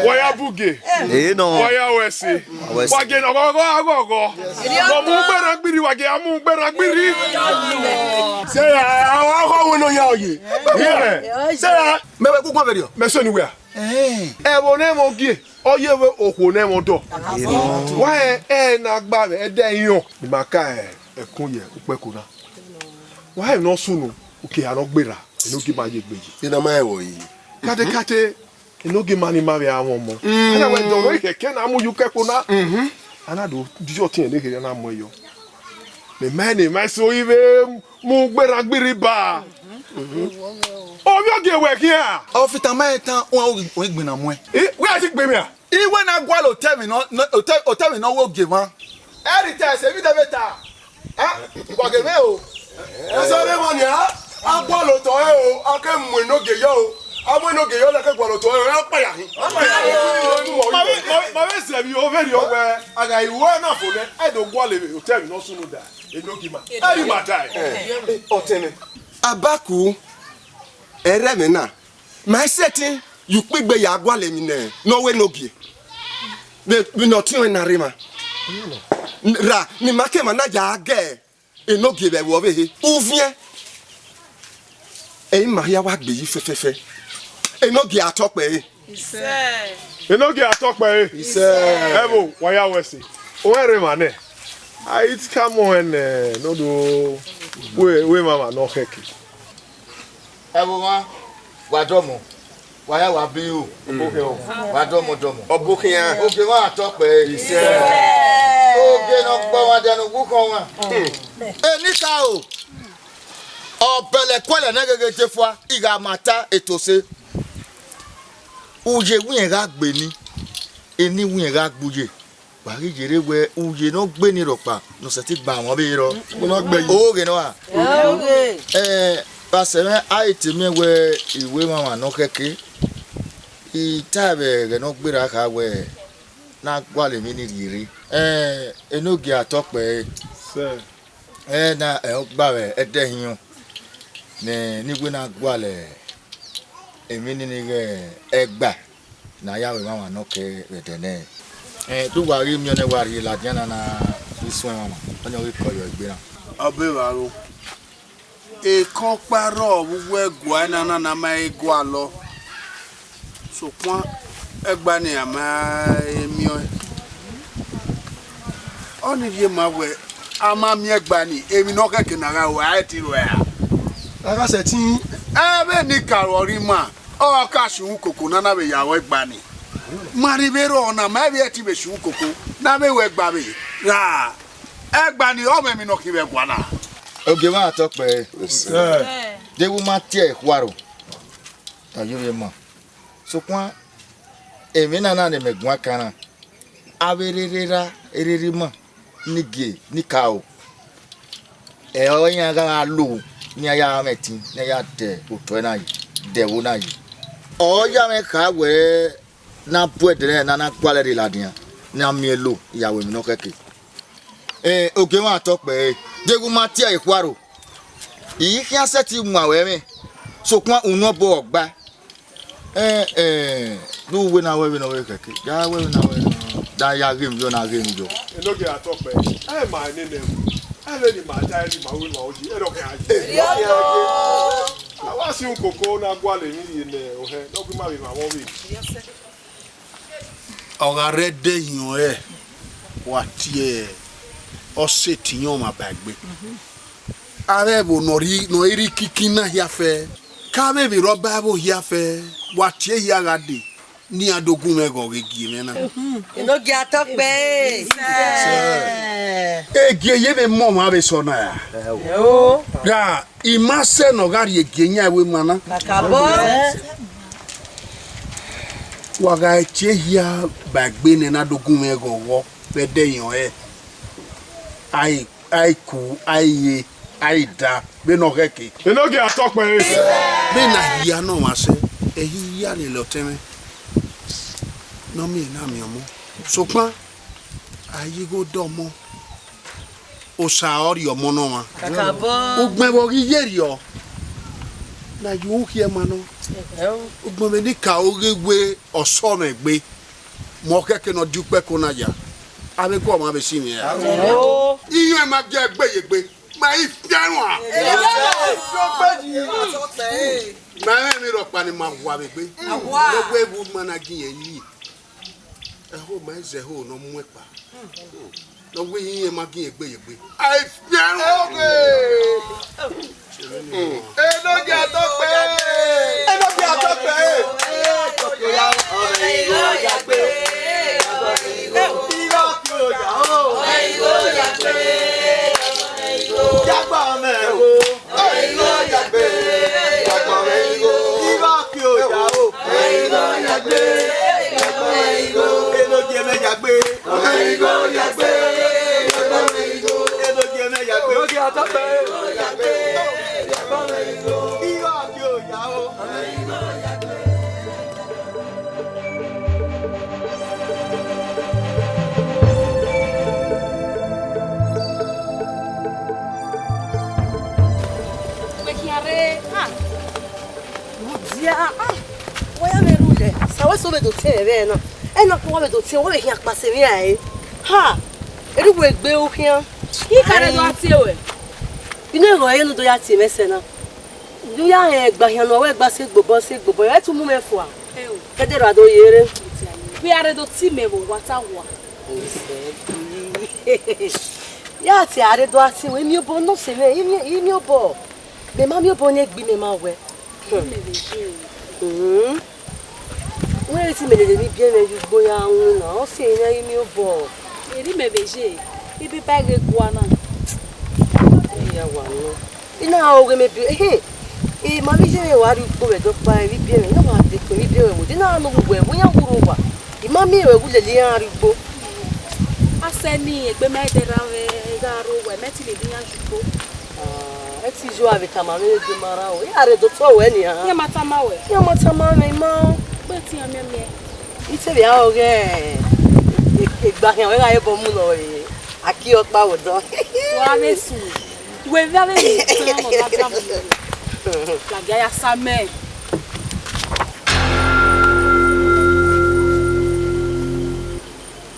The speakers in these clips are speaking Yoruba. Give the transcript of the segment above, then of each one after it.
Waya buge. Waya wesi. Wage no go. No mu gbera gbiri wage amu gbera gbiri. Say awa wo no ya oye. Say me we ku video. Me so ni we. Wo ne mo gie. Oye we okwo ne mo do. Wa na gba me de yan. Ni maka ekun ye upeko na. Wa no sunu. Okay, I don't gbera. No give my gbeji. Ina ma ewo yi. Kate no give money marry awon mo. Ana we do we keke na mu yukeko na. Ana do dijo tin le keke na mo yo. Me mani my so ibe mu gbera gbiri ba. O mi oge we kia. O fi tan ma tan won gbin na mo e. We ati gbe mi a. Iwe na gwa lo tell me no tell me no wo give ma. Every time se mi de beta. Ah, gwa ge me o. E so re mo ni a. Agbolo to e o, ake mu no ge yo o. Amo no ge yo la ke gbolo to e o, pa ya hin. Ma we se bi o very o we. Aga iwo na fo le. I do gwa le hotel no sunu da. E no ki ma. Eri ma dai. O tene. Abaku ere me na. My setting you pigbe ya gwa le mi ne. No we no gi. We no tin na rima. Ra ni make ma na ja ge. E no gi be wo be he. Uvie e Maria wa gbe yi fefefe enogi atope enogi atope ebo waya wesi o ere mane it come on no do we mama no heki ebo wa domo waya wa bi o oboke o wa domo oboke ya oge wa atope oge no gbo wa danu gukon wa enika o Obele kwele na gege tefua iga mata etose uje win ga gbe ni eni win ga gbuje wa ri jere we uje no gbe ni ropa no se ti gba won be ro no gbe yi oge no wa oge paseme aiti mi we iwe mama no keke itabe ge no gbera ka we na gwale mi ni riri enogi atope se na gba we edehin ni gwe na gwale emi ni ge egba na ya we mama no ke retene tu wa ri mi one wa ri la jana na isun mama onyo we koyo egbe na obewaro e kan paro wuwo egwa na ma egwa lo so pon egba ni ama emi o ni ye ma we ama mi egba ni emi no keke na ra wa ti ro ya aga se tin be ni karori ma o ka shun koko na be yawo egba ni mari be ro na ma be ti be shun koko na be we egba be ra egba ni o me mi no ki be gwa na oge ma atope de wu ma tie kwaro ta yure mo so kwa emi na ne megwa kana abererera ereri mo nige nikao o yan ga lo ni aya meti ni aya de oto na yi de wo na yi o ya me ka we na puede na kwale de ladin na mielo iyawo mi no keke oge wa atope degu ma ti ikwaro yi ki aseti mu awe mi so kwa unu bo ogba do we na we no we keke ya we na we da ya gem yo na gem yo eloge atope ma ni ne ale ni ma dai ni ma we ma oji e do ke aje na wa si un koko na gwale ni ne o he no gbe ma be ma won bi oga rede yan wa tie o se tiyan ma bagbe are bo no iri kiki na ya fe ka be bi roba bo ya fe wa tie ya ga de ni adogun mego gigi mena no gi atokpe gie ye be mo ma be so na ya ya imase no gari egenya we mana kakabo waga chehia bagbe ne na dogun mego wo be deyan ai ku ai da be no keke no gi atokpe be na hia no ma se hia le lo teme no mi na mi omo so pa ayi go domo o sa ori omo no ma kakabo ugbe bo gi yeri o na yu ki e ma no ugbe me ni ka ogewe oso me gbe mo keke no dupe ko na ya abe ko ma be si mi ya iyo e ma je gbeyegbe ma ifianu a ma mi ro pa ni ma wa be gbe gbogbo ebu mana gi yen yi ho ma ze ho no mu epa no we yin ma gi egbeyegbe ifianu no gi atokpe ha erugo egbe okian ki kare do ati ewe inu ero ye no do ya ti mese na du ya egba hian no we gba se gbobo e tu mu mefo a kede ra do yere bi are do ti mebo wata wa ya ti are do ati we mi obo no se me mi obo me ma mi obo ni egbi me ma we we ti me le mi bien me ju boya un na o se yan mi obo eri me beje ibi ba ge gwa na ya wa no ina o ge me bi ma mi je wa ri po we do pa ri bien me no ma de ko ri bien we dina no gbo e bo yan wuro wa ima mi we gu le le yan ri gbo aseni egbe me de ra we ga ro we meti le bi yan jupo e ti jo ave kama me de mara o ya re do to we ni ya mata ma me ma pe ti yan me ite bi a o ge igba yan we ga e bo mu no e aki o pa o do wa me su we va me tan mo da drum la gaya same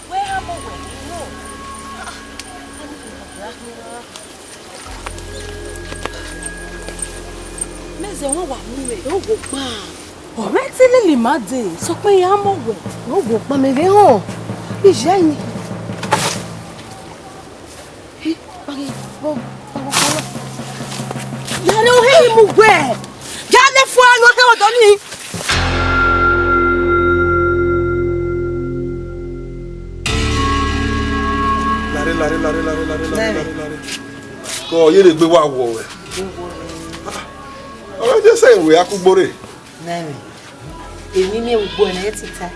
we ha mo we no me ze won wa mu we o go pa ọ̀rẹ́ tí lili ma de sọ pé ya mo we o go pa me le hàn ije ni yàrá o hẹ́yìn mú gbẹ́ yàrá fún àánú ọ̀tẹ́ ọ̀dọ́ ni. Lare. Kò yé lè gbé wá wọ̀ ẹ̀. Ọ̀rẹ́ jẹ́ sẹ́yìn ìwé akúgbórè. Nẹ́ẹ̀mí, èmi ní gbogbo ẹ̀ ti ta.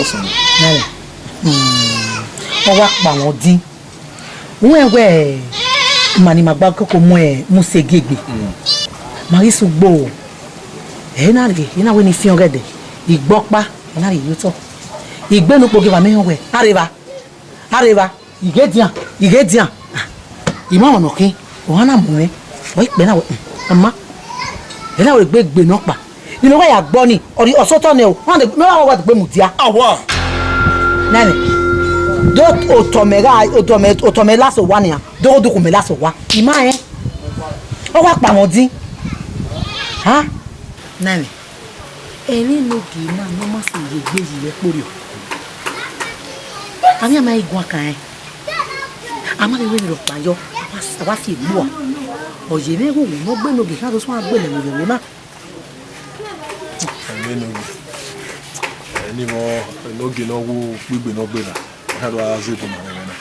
Ọ̀sán. Nẹ́ẹ̀mí, wọ́n wá pa wọ́n dín. Wọ́n ẹ̀wẹ̀ mani magba koko mo e musegegbe marisu gbo e na ri ina we ni fi ogede igbopa na ri yuto igbenu poge ba me we areba igedian imo ono kin o hana mu e o ipe na we ama e na we gbegbe no pa inu wa ya gbo ni ori osoto ni o won de me wa de pe mutia awa nani do otome laso wa ni a do do ko me laso wa ima o wa pa won din ha nani eni no gi na no ma se ye gbe yi le pori o ami ama igun akan ama le we ni ro pa yo wa fi gbo o ye me wo no gbe no gi ka do so agbe le mi ma Ni mo no ge no wo gbigbe no gbe na. Ha do azeto na na.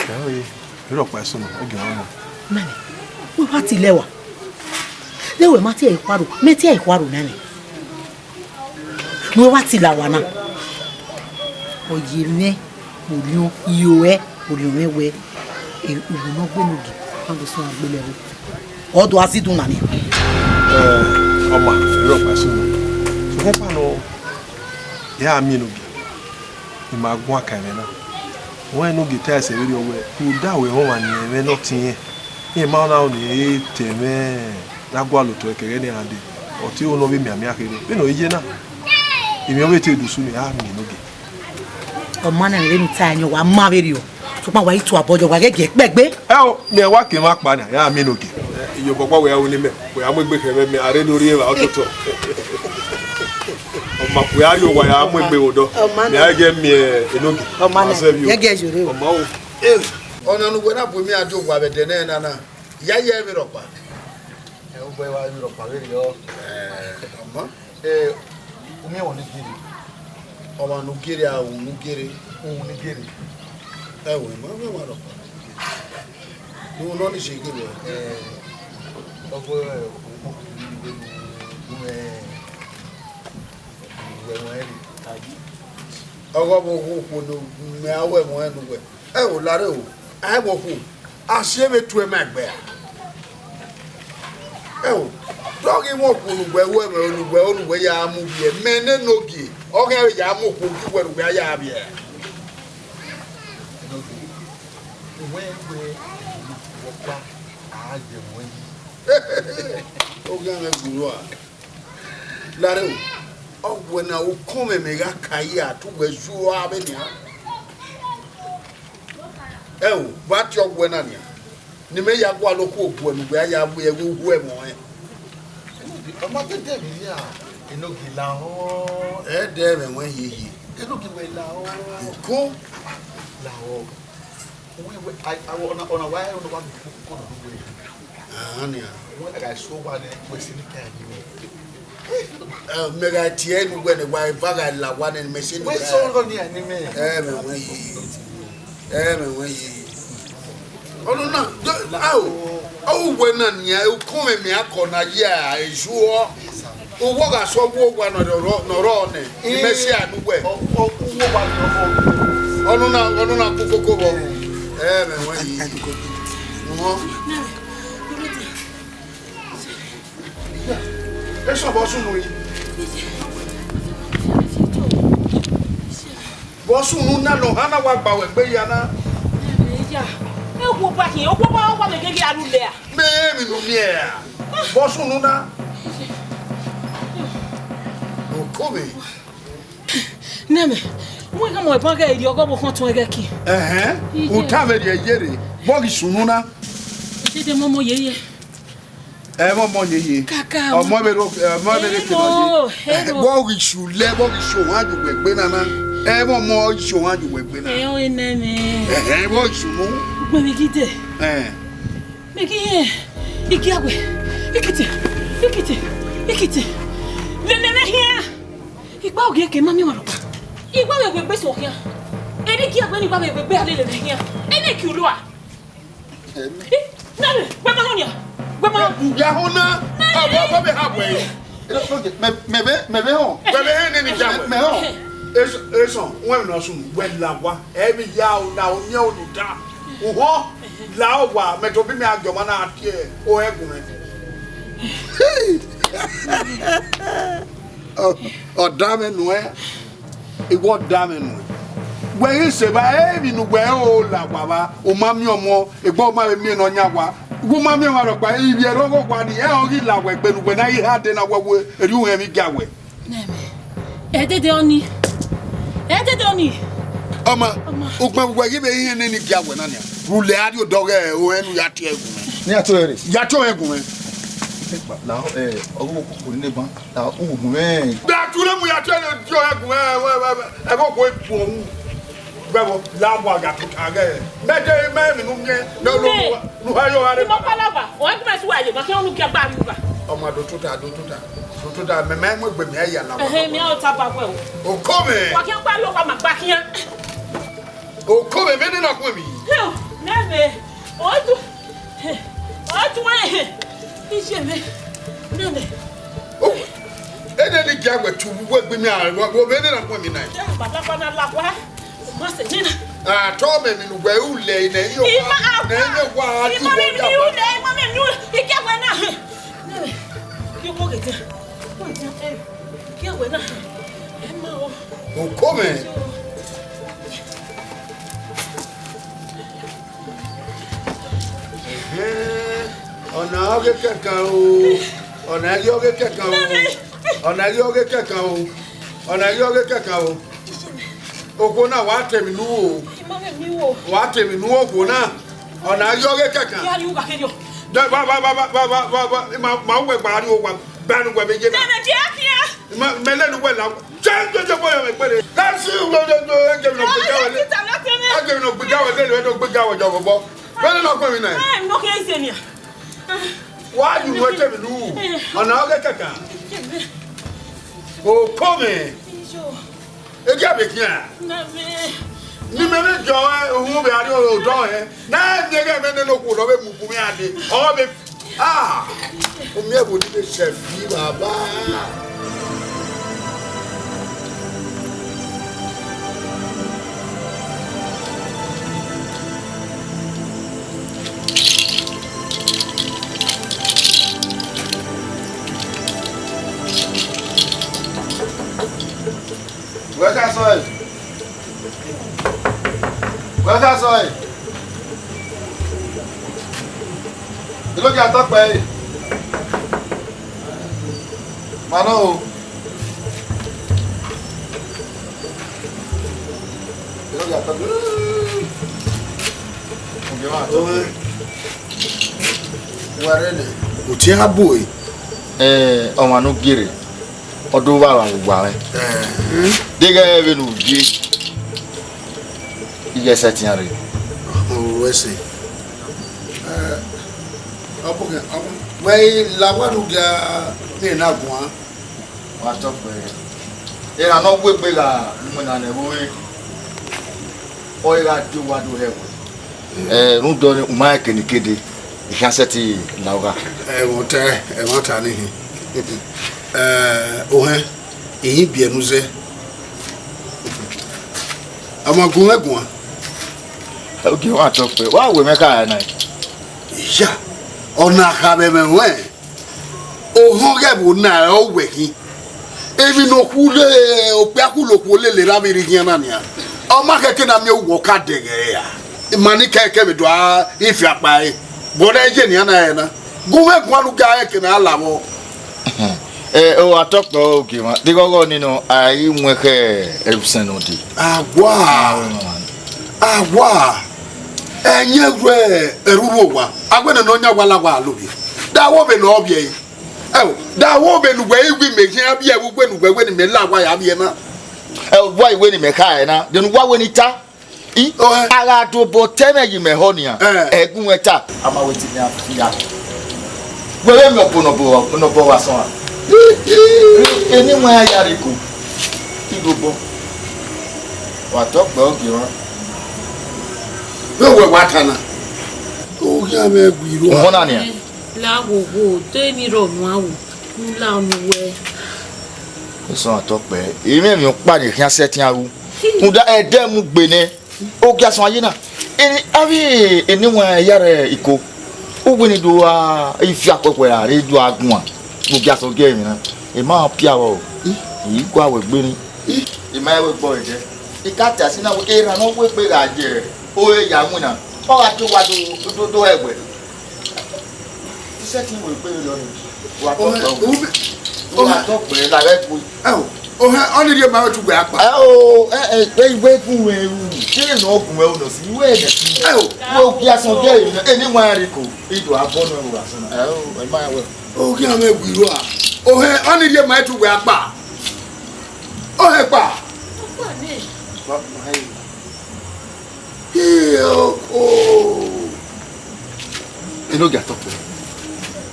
Yawe, ro pa so no oge mo. Mane. Wo ha ti lewa. Lewe ma ti e kwaro, me ti e kwaro na ni. Mo wa ti la wa na. Oye me, mo yo e, mo me we. E ugu no gbe no gi. Ando so agbe lewo. Odo asidun na ni. Ọma, ro pa so no. So ko pa no. Ya mi no gi. Ni ma gun akare na. Wọ́n no gi ta se ri owe. Ku da we ho wa ni me no tin e. Ni ma na o ni teme. Na gwa lo to ekere ni ade. O ti o no bi mi ami akere. Bi no ije na. Imi o bete edusu ni a mi no gi. O ma na re mi ta yan wa ma be ri o. So pa wa itu abojo wa gege pegbe. O mi e wa ke ma pa na ya mi no gi. Iyo popo we ya wo ni me. We ya mo gbe ke me are lori e wa ototo. O ma ku ya ri o wa ya mo gbe odo. Mi a ge mi enogi. O ma na gege jore o. O ma o. Ona nu gwena bu mi adu gwa be de na na. Ya ye mi ropa. O boy wa mi ropa we yo. Ama O mi won ni giri. O ma nu giri a nu giri. O ni giri. We ma ropa. Nu no ni shege lo. O boy Ogo bo ku no me awe mo enu we. O lare o. Ai mo ku. Ase me tu e ma gbe a. Dogi mo ku nu gbe we me ya mu bi e me ne nogi. O ga ya mu ku ki we gbe ya bi e. We wo kwa a je mo yi. O ga me guru a. Lare o. O na o come me ga kai a tu gbe ju a be ni a. Ba ti o gbe na ni. Ni me ya gwa lo ku obu enu gbe ya bu e wu e mo e. Ọmọ tete mi ya enogi la o. De me won yiyi. Enogi we la o. Ko La o. We I ona wa ona wa ko no we. ni a. Wọ́n ga so wa ni we si ni ka ni. Me ga tie nu gbe ni wa vaga la wa ni me se ni. We so lo ni ani me. Me won yiyi. Onu na o we na ni a o ko me akona ya ejuo. O wo ga so wo gwa no ro ne. Ni me se anu gbe. O wo wa no. Onu na kokoko bo. Me won yiyi. Mo Eso bosu nu yi. Bosu nu na lo hana wa gba we gbe ya na. E wo ba ki o pa wa me gege aru le a. Me mi nu mi e. Bosu nu na. O come. Neme, mo ga mo pa ga iri ogo bo kan tun ege ki. O ta me de yere. Bogi sunu na. Dede mo yeye. Mo yeye. Kaka. Mo be kino ye. Bogi su le bogi su wan ju gbe na na. Mo su wan ju gbe na. O neme. Bogi sunu. Gbe mi gide. Me ki he. Iki agbe. Ikiti. Le here. Igba oge ke mami wa ropa. Igba we gbe so here. Eni ki agbe ni gba we gbe ale le here. Eni ki ulu a. Nale, gbe ma honya. Ya hona. Abo be ha we. Mebe ho. Mebe he ni ja. Me ho. Eso, wọ́n na sun we la wa. E bi ya o na o nye o ni da. Oho. La o wa me to bi mi agbo na atie o egun me. O dame nu e. Iwo dame nu. We se ba e bi nu we o la wa ba. O ma mi omo, egbo ma mi no nya wa. Wo ma mi ma ro pa ibi e ro go kwa ni e o ri la we pe nu we na yi ha de na wo eri hu e mi ga we. Neme. E dede oni. Oma, ugba gwa gibe ihe ni ga we na ni. Rule adi o doge o enu ya tie egun. Ni ato ere. Ya to egun. La ogo ko ni ban. La ogun me. Da tule mu ya tie jo egun e go ko epu ohun. Gbebo la mo aga to ka ge. Meje me mi nu nye no nu ha yo are. Mo pa lava. O en me si wa ye ma ke onu ke gba mi ba. Oma do tuta. to that me man with me ya na. Me out tapa kwa. O come. Wa kyan kwa lo kwa magbakia. O come me na kwa mi. Neve. Otu. Otu wa. Ijeme. Nene. Oh. Ene ni kya gwa tu wo gbe mi a wo me na kwa mi na. Papa pana la kwa. Mo se jina. Ah, to me mi nu gwa u le na yo. Na ye wa ti wo da. Ima me nu. Ike wa na. Neve. Yo mo gete. Mo ja e. Ike wa na. Emma o. O come. Ona oge kankan o. Ona ri oge kankan o. Ona ri oge kankan o. Ona ri oge kankan o. Ogo na wa temi nu o. Ima me mi wo. Wa temi nu ogo na. Ona ri oge kankan. Ya ri uga kejo. Da ba ma we gba ri o wa. Ba nu gba meje na. Nene di akia. Me le nu we la. Change boy me pere. Ka si u do enje mi no gbeja wale. Enje mi no gbeja wale le no gbeja wo jo bo. Bele no ko mi na. No ke izenia. Why you want to do? On our kaka. Oh, come. E ja be kia. Ni me me jo hu be ari o do he. Na de ge me no ku do be mu ku mi ade. O be o mi e bo ni be chef ni baba. Where's that soil? Where's that soil? You look at that way. Mano. You look at that. Where is it? What's your boy? On Manu Giri. Odo wa wa gba re dege be nu bi iye setin re o we say abuke we la wa nu ga me na gun wa to pe era no gbe la mo na ne bo e o era do wa do he nu do ni ma ke ni kede ihan seti na wa won ta ni ohe eyin bienu ze amagun egun oge wa to pe wa we me ka na ya ona ka be me we ohun ge bu na o we kin ebi no ku le o pe aku lo ku le ra mi ri kin na ni a o ma keke na mi wo ka de ge ya mani keke be do a ifi apa e bo na je ni na na gun egun anu ga e ke na ala mo o atokpo oge ma de gogo ninu ayi nweke erupsen odi agwa enye gwe eruru wa agwene no nya gwala gwa alobi dawo be no obie dawo be nu gwe igwi meji abia gwe nu gwe ni me la gwa ya abie na wa iwe ni me kai na de nu wa we ni ta I ala do bo teme yi me ho ni a egun eta ama weti ni afia gwe me no bo wa so a eni mo ayare ko ki gobo wa to pe oge won we watana o ya me gwiru mo na ni la gogo te mi ro mu awu la mu we so to pe emi mi pa ni kian setin awu muda ede mu gbe ni o ga so aye na eni abi eni mo ayare iko o gbe ni do a ifi apopo ra re do agun a mo ga so ge mi na e ma pia wo yi gwa we gbe ni e ma we gbo je ikata sina wo era no we pe ga je o e ya mu na o ga to wa do egbe setting we pe lo ni wa to pe la re ku o ha oni die ma tu gba apa iwe fun we kire no ogun we o no si iwe ne wo ki asan ge eni mo ari ko ido abono wa so na e ma we o ki ame gwiru a o he oni die ma tu gba apa o he pa ni ba o ino ga to pe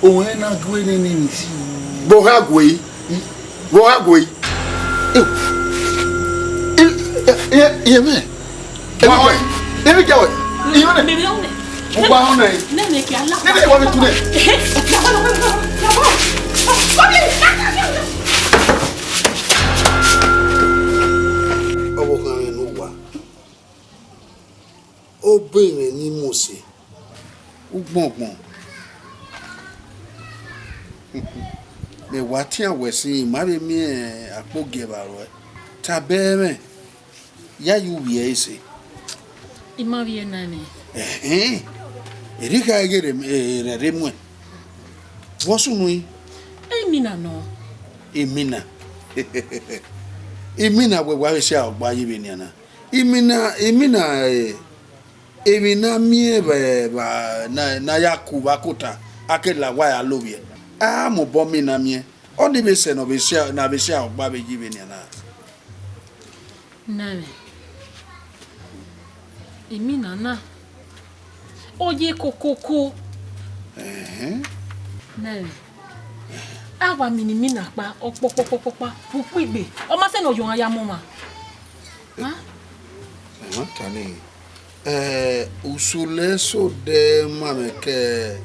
o he na gwe ni si bo ha gwe Wo agoi. Yeme. Wa Nene jawe. Yeme. Bébé on est. Wa hona yi. Nene ki ala. Nene wa bitune. Obo kan no wa. O be ni Mose. Ugbongbon. Me wati awesi ma be mi apoge baro. Ta be me. Ya yu wi ese. Ima vie nane. Erika egere remwe. Wosu nui. Emina no. Emina. Emina we wa se agba yi be ni ana. Emina mie ba na yakuba kota akela wa ya lobie. Ah mo bo mi na mie. O di be se no be se na be se agba be yi be ni ana. Nane. Emina na. Oye kokoko. Nane. Awa minimina pa opopopopopa pupigbe. O ma se no yo aya mo ma. Ha? Tani. Usule so de mame ke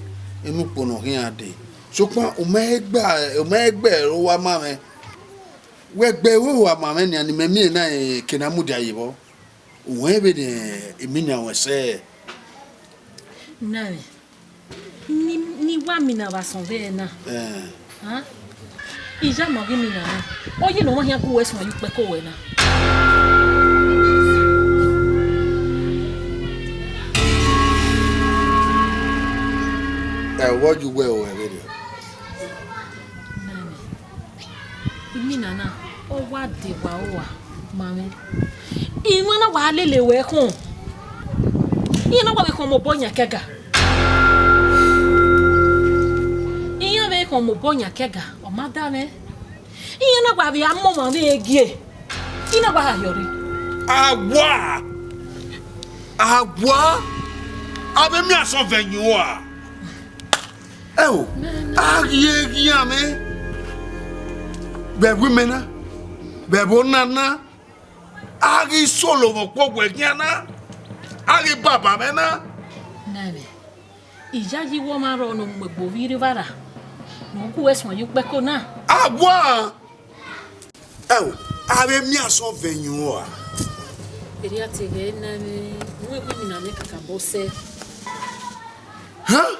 inu pono hin ade. So pa o megbe ro wa mame. Wegbe wo wa mame ni ani memi na kenamu da yibo. We be de emina we se. Nane. Ni wa mina va sonve na. Ha? Ija mo gi mina na. Oye no wa hian ku we so yu pe ko we na. What you wear over there? Emina na. O wa de wa o wa. Mami. Iwa na wa lele we kun. Ina wa be kon mo bonya kega. Iya be kon mo bonya kega. O ma da me. Iya na wa be ammo ma na egie. Ina wa yori. Agwa. Abe mi aso venue wa. Oh. Agie giame. Be wimena. Be bonana. Agi solo mo pogwe giana. Agi baba mena. Nane. Ija yi wo ma ro no megbo viri vara. No ku weso yu pe ko na. Agwa. Oh, abe mi aso venue wa. Eri ati ge nane. Mo ebu mi na me kaka bose. Huh?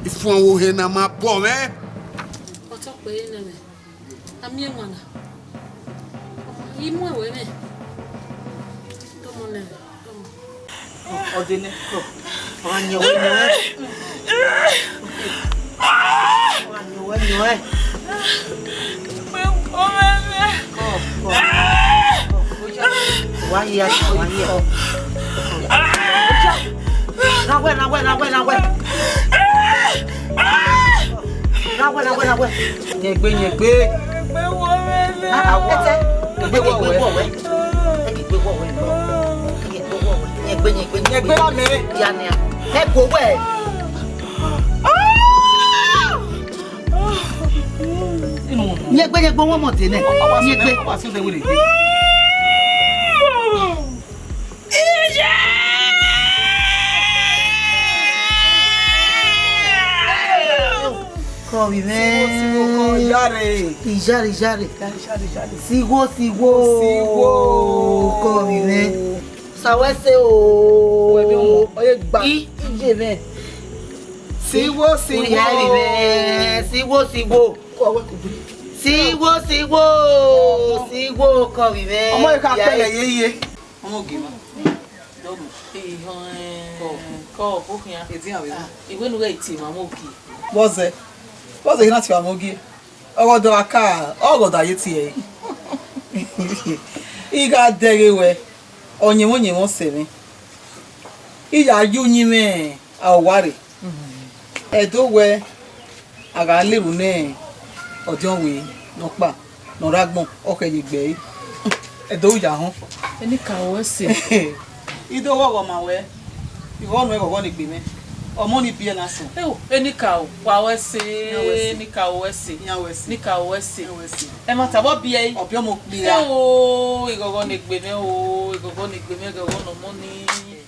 If one will hear my poor man, What's up with name? I'm young one. You more women. Come on, name. Come on. Odine ko. Wanyo wanyo. Ijare. Sigo. Come Sawese o. Oye gba. Ijebe. Sigo. Sigo come me. Omo e ka pele yeye. Omo gima. Dogo. Ko bukia. Iwe nu ga iti ma mo ki. Boze hina ti wa mo gi. Ogodo aka, ogodo aye ti e. Iga derewe. Onye seme. Iya yu nyime aware. Edo we Aga le rune ojo we no pa Nosagieragbon Okeyegbe edo ya hon Eni ka o se ido wo ma we iwo nu e gogo ni gbe me omo ni bi e na so eni ka o wa we se eni ka o se ni ka o se e ma ta bo bi e obi omo pira o igogo ni gbe me o igogo ni gbe me gogo no mo ni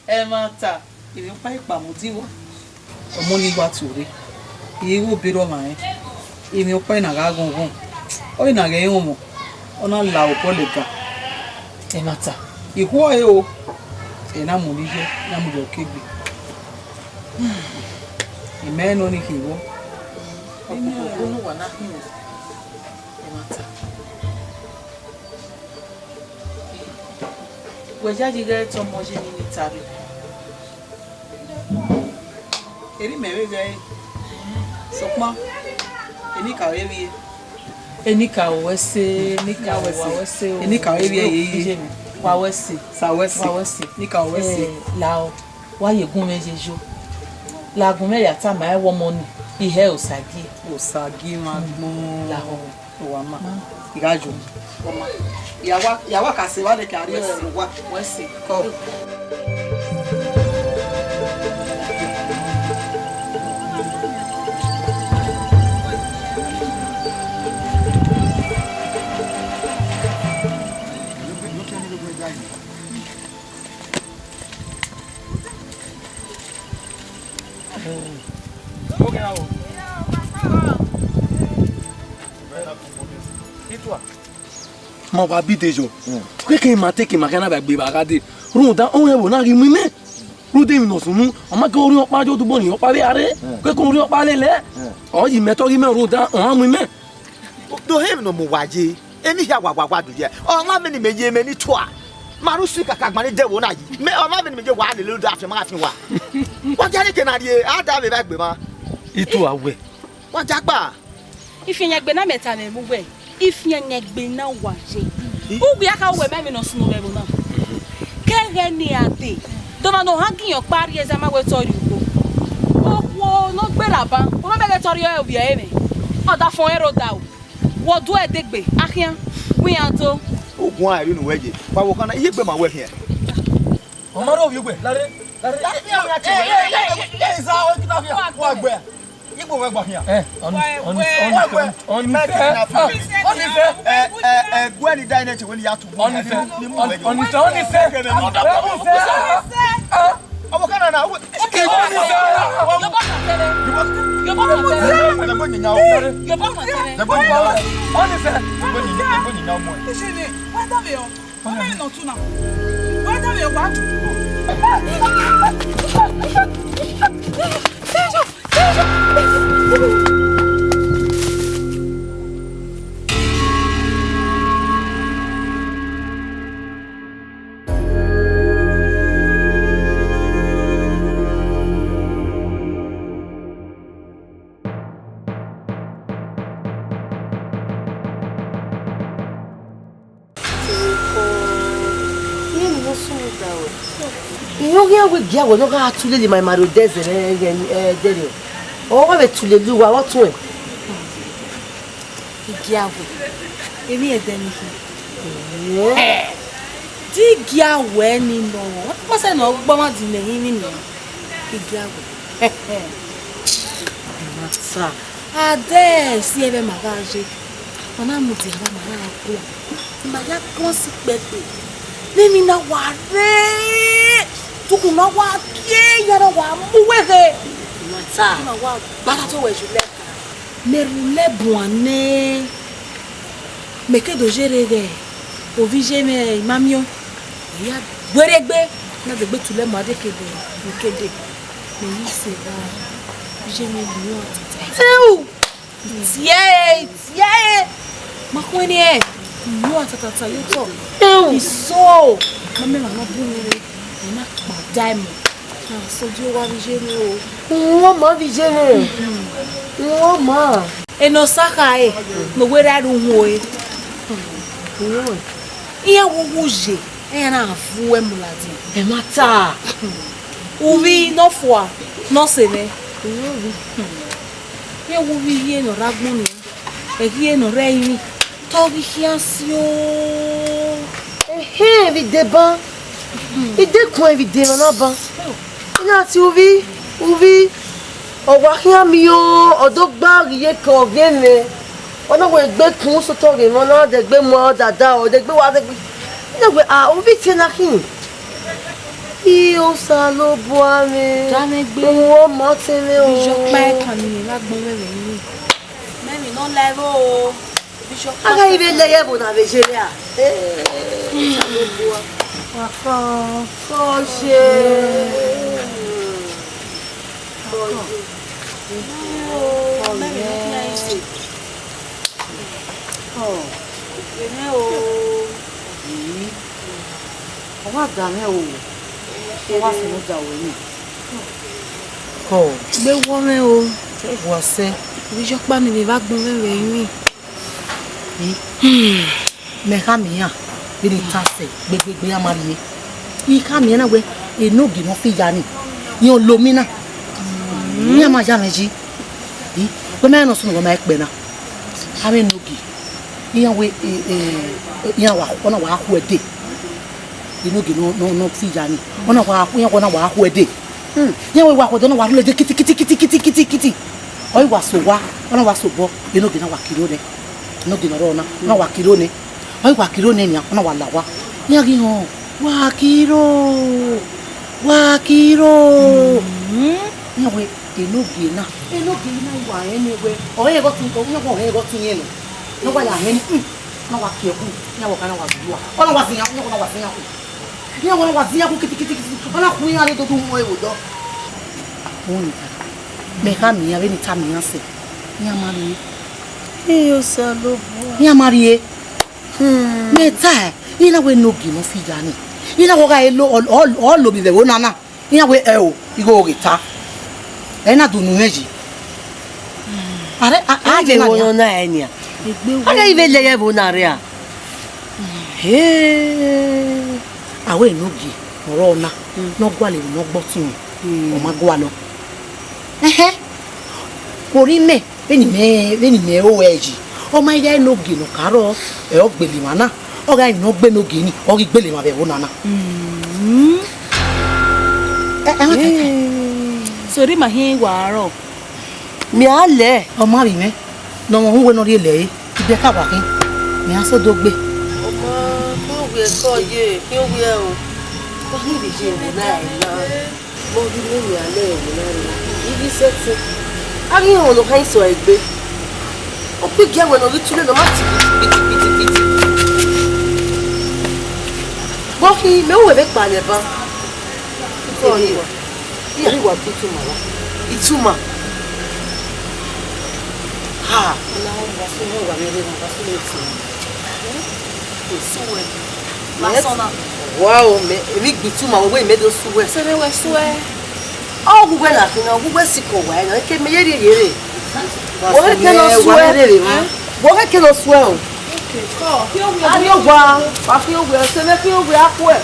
e ma ta ire pa ipa mo ti wo omo ni gba tore iwo biro ma e imi o pa na ga gongon o ina ge yin mo ona la o poleka e ma ta iwo e o e na mo ni je na mo jo kegbe imeno ni kiwo onu wa na hin e ma ta we jaji ge to mo je ni tabi eri mewe ge sokma eni ka we eni ka o se ni ka wa se eni ka we ye wa we se sa we se wa we se ni ka we se la o wa yegun mejejo la gun me yata ma e wo mo ni ihe osagi ma gbon la o wa ma igajo wa ma yawa ka se wa le ka ri wa we se ko mo ba bi dejo ke ke ma te ke ma kana ba gbe ba ga de run da on e wo na ri mi me ru de mi no sunu o ma ke ori opa jo du bo ni opa be are ke ko ori opa le o yi me to ri me ru da on mi me do him no mo waje eni ya wagwagwa do je o ma me ni meje me ni to a maru su kaka gbani de wo na yi me o ma me ni meje wa le lu da afi ma afi wa wa jare ke na ri a da be ba gbe ma itu awe wa jagba Ifyanyagbe na meta me mugwe. Ifyanyagbe na waje. Ugbe aka we me no sunu be na. Kere ni ade. Do ma no hangi yan pari eza ma we tori ugo. Owo no gbera ba. O ma be tori o bi e me. Oda fon ero da o. Wo do e degbe. Akian. Wi anto. ogun a ri nu weje wa wo kana iye gbe ma we here o ma ro bi gbe lare za o kita fi wa gbe igbo we gba here gwe ni dine che we ya tu ni mu weje omo kana na okay we gia we no ga tule le my maro desere dere o wa be tule lu wa wotun e Gia we emi e deni ki di gia we ni no mo se no gbo ma di leyin ni no gia we masa ade si ebe ma ga je ona mu di ba ma na ko ma ya kon si pepe lemi na wa re tuku na wa ke yara wa muwege masa na wa bata to we jule meru le buane meke do jerege o vije me mamio ya gberegbe na de gbe tule ma de kede kede me yi se ba vije me lu o tie makwani e lu atata yo to iso mame ma no bunire na pa diamond na soju wa vije me o won mo vije me won mo eno saka e mo were adu hu e iya wo je e na afu e muladi e mata uvi no fwa no sene ye wo vi no ragbon ni e ye no reini to vi hiasio vi deban e de kun vi de na ban ina ti uvi o wa hian mi o odogba riye ko gene ona we gbe kun so to re mo na de gbe mo dada o de gbe wa de gbe ina we uvi ti na kin Io salo buame. Jane gbe wo mo tele o. Bishop pa kan ni lagbon wewe ni. Memi no level o. Bishop. Aga ibe leye bo na Nigeria. Salo bua. Papa. Oje. Memi no nice. Ene o. Wa da me o. Wa se no da o ni. Gbe wo me o. Wa se. Bishop pa ni le lagbon wewe ni. Me kamia. Biri tase gbegbe amariye. I kamia na we enogi no fi ya ni. Yan lo mi na. Ni ama ja meji. Ko me no sunu go ma pe na. Ame nogi. Yan we yan wa ona wa ku ede. Enogi no fi ya ni. Ona wa ku yan ona wa ku ede. Yan we wa ko na wa ru le kiti. Oi wa so wa ona wa so bo enogi na wa kiro de. Enogi no ro na wa kiro ne. Oi wa kiro ne ni ona wa la wa. Yan gi ho wa kiro. Yan we enogi na wa anyway. Oye go tin ko yan go he go tin yen no. No wa ya hen. Na wa ki ku. Yan wa kana wa duwa. Ona wa sin yan ona wa sin yan ku. Yan wa sin yan ku kiti. Ona ku yan le to du mo e wo do. Oni ta. Me ka mi ya be ni ta mi yan se. Yan ma ri. Io salo bua. Yan ma ri e. Me ta. Ina we nogi no fi ja ni. Ina wo ga e lo all lo bi de wo nana. Ina we e o igo o ta. Ena du nu meji. Are a je na wo na enia. Aga ibe leye bo na re a. Awe nogi oro na. No gwa le no gbo ti o ma gwa lo. Ori me beni me o eji. O ma ya nogi no karo e o gbele ma na. O ga no gbe nogi ni o ri gbele ma be wo nana. Sori ma hin wa ro. Mi ale. O ma bi me. No mo we no ri ele ibe ka wa kin. Mi aso do gbe. Omo ko we ko ye, ki o we o. Ko ni bi je wo na e na. Mo bi mi ale wo na ni. Ibi seti. Ari o no kan so egbe. O pe ge we no ri tule no ma ti biti. Bo ki me o we be pa le ban. Ko ni wa. Iri wa bituma wa. Ituma. Ha, na o wa so wa me le na so le ti. Suwe. Masona. Wow, me bituma we me do suwe. Sere we suwe. O gugwe na kina, gugwe siko wa na ke me yere. Wo ke no suwe. Wo ke no suwe o. Okay. So, here we Ari o wa, pa fi o we, se me fi o we apo e.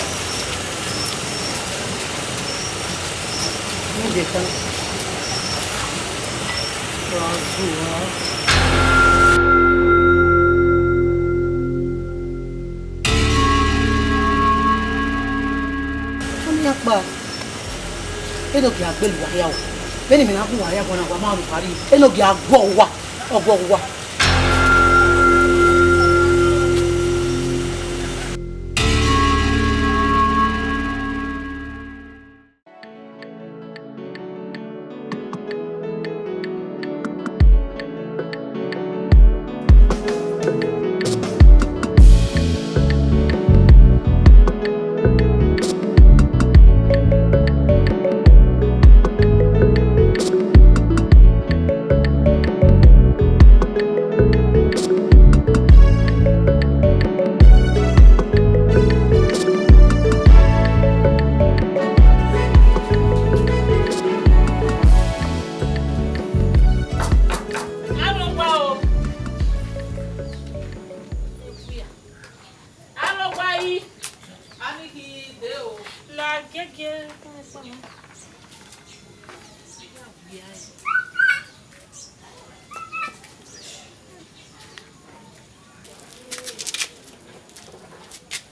Ni de kan. Pa enogi agbelu wa ya o beni mi na gun wa ya bona wa ma ru pari enogi agbo wa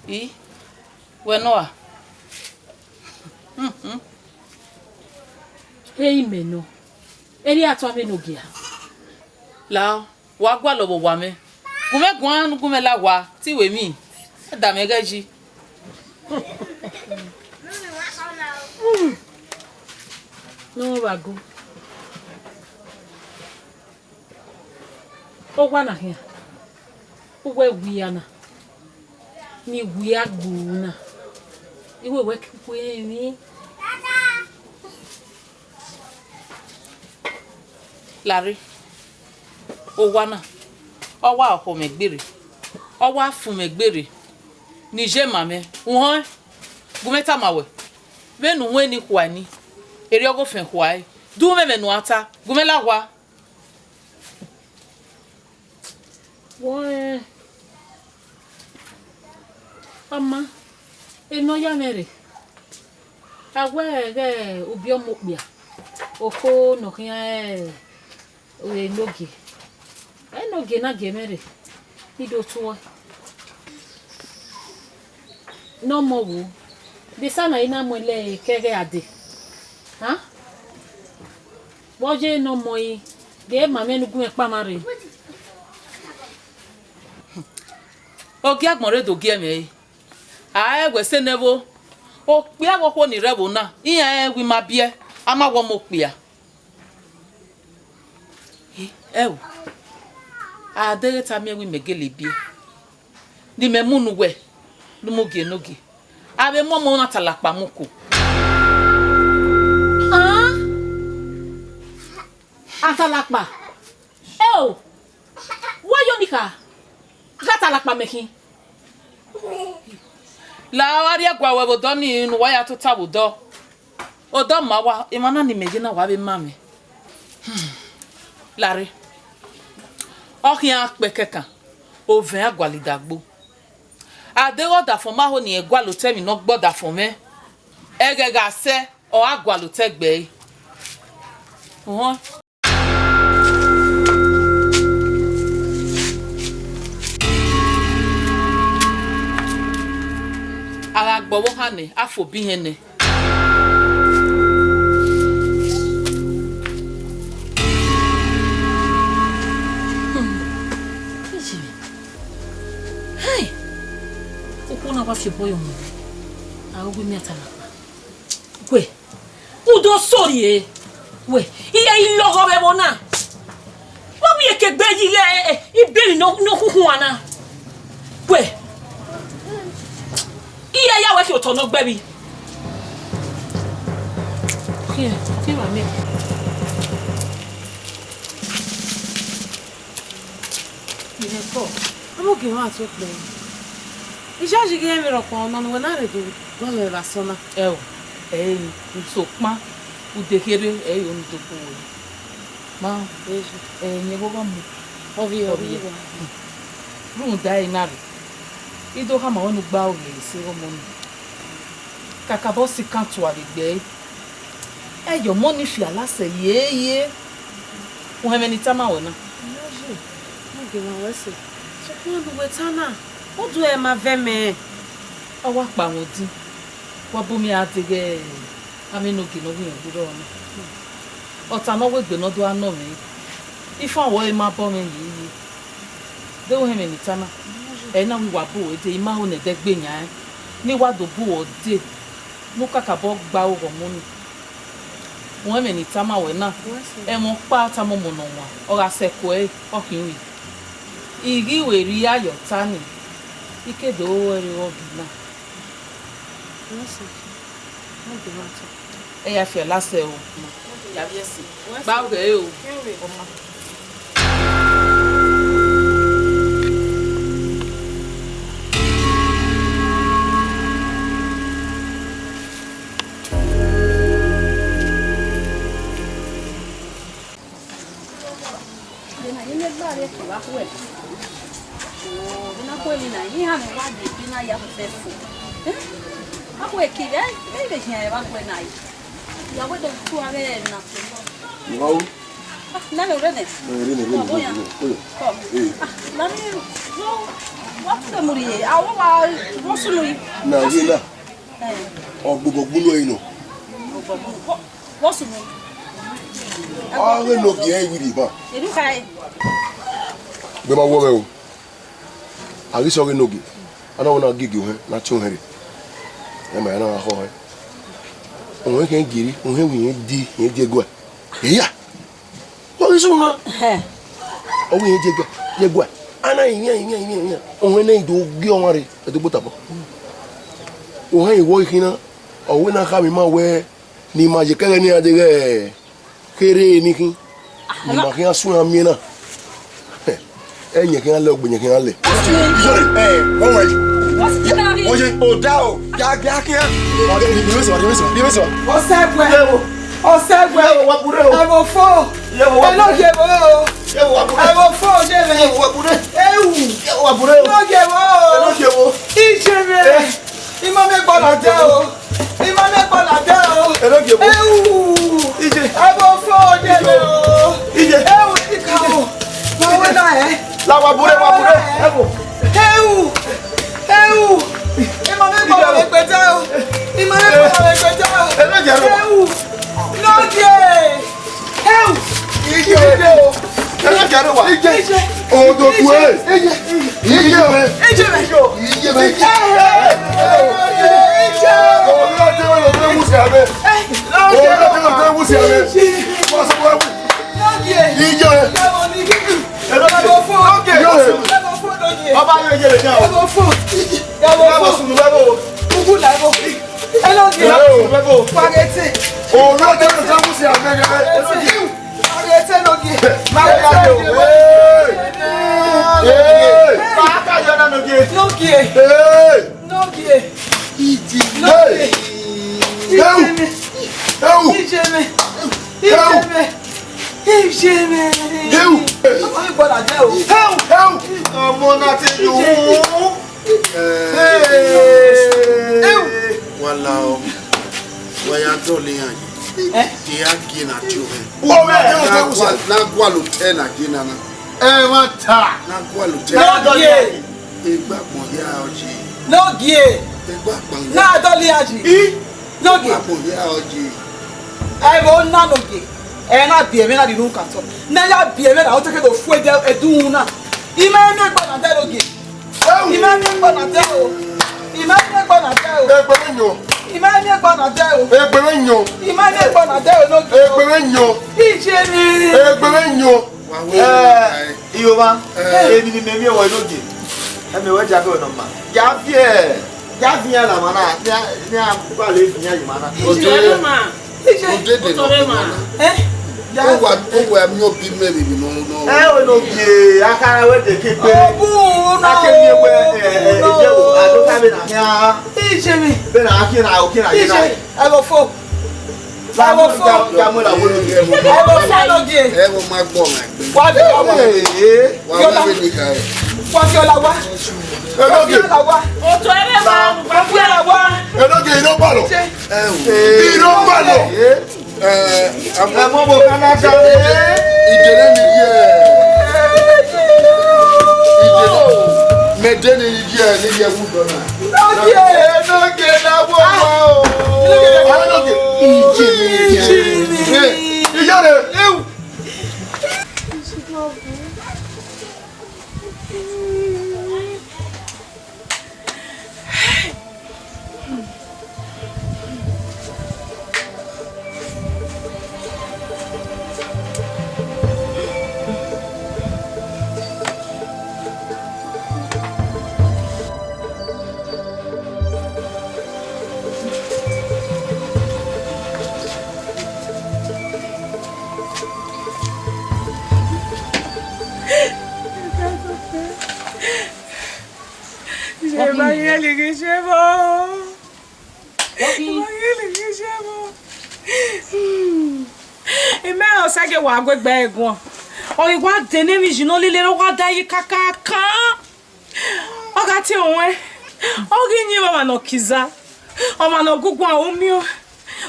E Wenoa. Hey meno. Eri atwa me no gia. La wa gwa lo bo wa me. Gume gwan gume la wa ti we mi. Da me gaji. No bago. Ogwa na hia. Ogwa wiana. Ni wiagbona. Iwe we kwe mi. Larry. Owana. Owa ho megbere. Owa fu megbere. Ni je mame. Won. Gumeta mawe. Benu we ni kwani. Eri ogo fen kwai. Du me menu ata. Gumela wa. Boy. Mama. Eno ya mere. Awe ge obi omokpia. Oko no kia we nogi. Nogi na gemere. Ido tuwa. No more. Bisana ina mwele kege ade. Ha? Boje no moi. De mame nugu ekpa mare. Ogi agbonre do gi eme. Egwe se nevo. O pia wo ni rebo na. Iya wi mabie. Ama wo mo pia. Adere ta mi wi megele bie. Di me munu we. Lu mo ge nogi. Abe mo mo na talapa muko. Ah? Atalakpa. Why you nika? Gatalakpa mekin. La waria gwa we bodo ni nu wa ya to ta bodo. Odo ma wa imana ni meje na wa be mame. Larry. Okian pekekan. O vin agwalidagbo. Adero da fon ma ho ni egwa lo temi no gboda fon me. Egega se o agwa lo tegbe. Ara gbowo hane afobi hene. Hey. Ukuna wa fi boyo mo. Awu mi atalapa. We. Udo sori e. We. Iye ilogo be mo na. Wa mi eke gbe yi iberi no kuku ana. We. Iye ya we ki o to no gbe bi. Here, see what me. Ile ko. Amo ge wa so pe. Ija jige mi ro kon no we na re do go le la sona. So pa udekere onu to ko. Ma, nye go mu. Ovi. Run dai na re. Ido ha ma onu gba o le se o mo ni. Kaka bo si kan to ale gbe. Yo money fi alase ye. Won he meni tama we na. Mo ge wa wese. So ko du we tana. O du e ma ve me. O wa pa won din. Wa bo mi atege. Aminu gi no wi duro na. O ta no we gbe no do ano mi. Ifa wo e ma bo mi yi. De wo he meni tama. Na wi wa bo e de ima ho ne de gbe yan. Ni wa do bo o de. No kaka bo gba o ro mo ni. Wọ́n mẹ́ni tá máa wẹ̀ náà ẹ̀wọ̀n pátá mọ́mọ́ náà wà ọ̀rọ̀ àṣẹkọ̀ ẹ̀ ọkùnrin ìrí ìwé rí ayọ̀ tání ìkéde owó ẹ̀rí ọ̀bì náà. Ẹ yà fẹ̀ lásẹ̀ o yàrá ẹ̀sìn báwo rẹ̀ o ọmọ. What the muri? I want what's the Na yela. Ogbogbolo ino. What's the Awe no ge wiri ba. You look at Be ma wo me o. Ari so ge no ge. Ana wona gigi o he na chi o here. E ma na ho he. O he ken giri, o he wi di ego. Eya. What is on? Oh, we get go. Ana yin. Oh, when they do go on it, the butabo. Oh, hey, working or when I have in my way, ni magic near the Kere Niki. Makia swim mina. And you can't look when you can't live. Hey, all right. Oh, Dow, Gakia. What's that way? What would I go for? I don't give I will fall, Jimmy. What would I give? Each in my neck on a dough. In my neck on a dough. I don't give I will fall, Jimmy. How would I? Lava Buddha. In my neck on a dough. In my neck on a dough. No, dear. Help! Oh, don't wait. Nosagieragbon. Or you want the name is little water you kaka. Ogati onwe. Ogi ni mama no kiza. O ma no gugwa omio.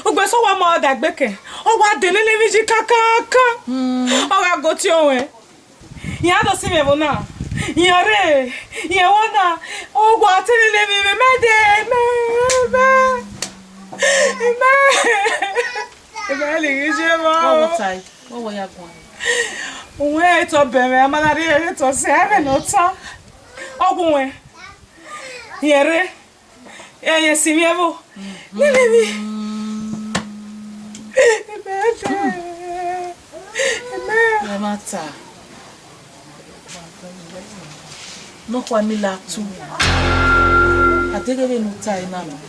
Ogbe so wa ma dagbeke. O wa the name is kaka. Oga goti onwe. Ya do si me bona. Yare, Yawana, oh, what a living What were you going? Where to be, I'm not here to say, I no talk. Oh, boy. Yare, yes, you have. No, kwa mi la tu. Ategebe no tai na no.